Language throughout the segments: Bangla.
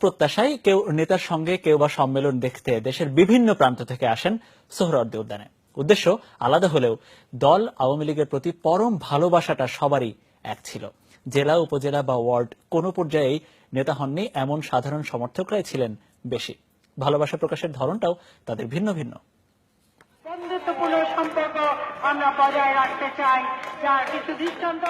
প্রত্যাশায় কেউ নেতার সঙ্গে কেউ বা সম্মেলন দেখতে দেশের বিভিন্ন প্রান্ত থেকে আসেন সোহরাওয়ার্দী উদ্যানে। উদ্দেশ্য আলাদা হলেও দল আওয়ামী লীগের প্রতি পরম ভালোবাসাটা সবারই এক ছিল। জেলা, উপজেলা বা ওয়ার্ড কোনো পর্যায়েই নেতা হননি এমন সাধারণ সমর্থকরাই ছিলেন বেশি। ভালোবাসা প্রকাশের ধরনটাও তাদের ভিন্ন ভিন্ন। বন্ধুত্বপূর্ণ সম্পর্ক আমরা বজায় রাখতে চাই, যার কিছু দৃষ্টান্ত।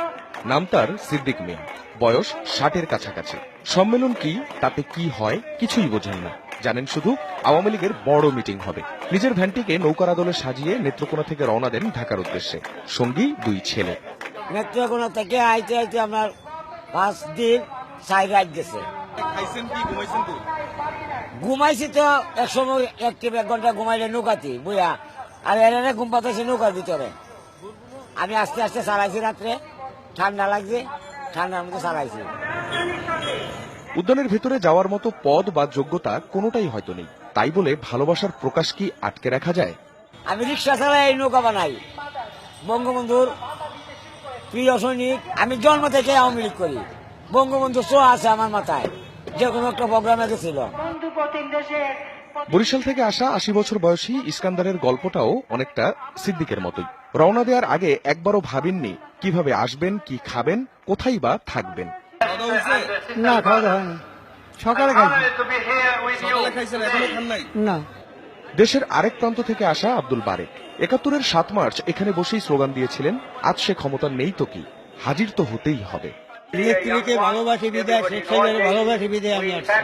নাম তার সিদ্দিক মিয়া, বয়স 60-এর কাছাকাছি। সম্মেলন কি, তাতে কি হয় কিছুই বোঝেন না, জানেন শুধু আওয়ামী লীগের বড় মিটিং হবে। নিজের ভ্যানটিকে নৌকার আদলে সাজিয়ে নেত্রকোনা থেকে রওনা দেন ঢাকার উদ্দেশ্যে, সঙ্গী 2 ছেলে। নেত্রকোনা থেকে আইতে আইতে আমার 5 দিন 4 রাত গেছে। ঘুমাইছি তো এক সময় 1 ঘন্টা ঘুমাইলে নৌকাতে বুয়া, আর এরা ঘুম পাতাইছে নৌকার ভিতরে। আমি আস্তে আস্তে চালাইছি, রাত্রে ঠান্ডা লাগছে, ঠান্ডার মধ্যে চালাইছি। উদ্যানের ভেতরে যাওয়ার মতো পদ বা যোগ্যতা কোনোটাই হয়তো নেই, তাই বলে ভালোবাসার প্রকাশ কি আটকে রাখা যায়? আমি রিক্সা চালাই, নৌকা বানাই। বঙ্গবন্ধুর প্রিয় সৈনিক, আমি জন্ম থেকে আওয়ামী লীগ করি। বঙ্গবন্ধু ছোঁয়া আছে আমার মাথায়, যে কোনো একটা প্রোগ্রামে গেছিল। বরিশাল থেকে আসা 80 বছর বয়সী ইস্কান্দারের গল্পটাও অনেকটা সিদ্দিকের মতোই। রওনা দেওয়ার আগে একবারও ভাবেননি কিভাবে আসবেন, কি খাবেন, কোথায় বা থাকবেন। না, খাওয়া দাওয়া হয়নি। সকালে না। দেশের আরেক প্রান্ত থেকে আসা আব্দুল বারেক 71-এর 7 মার্চ এখানে বসেই স্লোগান দিয়েছিলেন, আজ সে ক্ষমতা নেই তো কি, হাজির তো হতেই হবে। ভালোবাসি বিদায়, ভালোবাসি বিদায় আমি আসছি।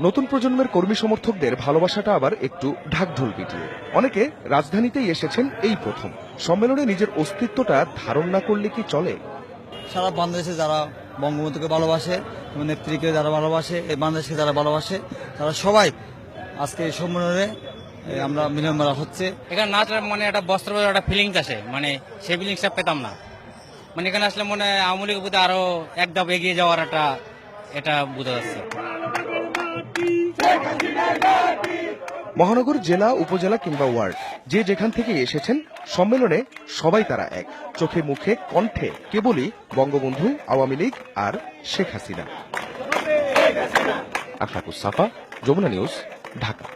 নতুন প্রজন্মের কর্মী সমর্থকদের ভালোবাসাটা আবার একটু ঢাকঢোল পিটিয়ে। অনেকে রাজধানীতেই এসেছেন এই প্রথম। সম্মেলনে নিজের অস্তিত্বটা ধারণ না করলে কি চলে? সারা বাংলাদেশে যারা বঙ্গবন্ধুকে ভালোবাসে, নেত্রীকে যারা ভালোবাসে, এই বাংলাদেশকে যারা ভালোবাসে, তারা সবাই আজকে এই সম্মেলনে আমরা মিলন মেলা হচ্ছে। এখানে নাচের মানে একটা বস্ত্র একটা ফিলিংস আসে, মানে সেই ফিলিংসটা পেতাম না। মানে এখানে আসলে মনে হয় আওয়ামী লীগের প্রতি আরো এক ধাপ এগিয়ে যাওয়ার এটা বোঝা যাচ্ছে। মহানগর, জেলা, উপজেলা কিংবা ওয়ার্ড, যে যেখান থেকে এসেছেন সম্মেলনে সবাই তারা এক। চোখে মুখে কণ্ঠে কেবলই বঙ্গবন্ধু, আওয়ামী লীগ আর শেখ হাসিনা। আখলাকুস সাফা, যমুনা নিউজ, ঢাকা।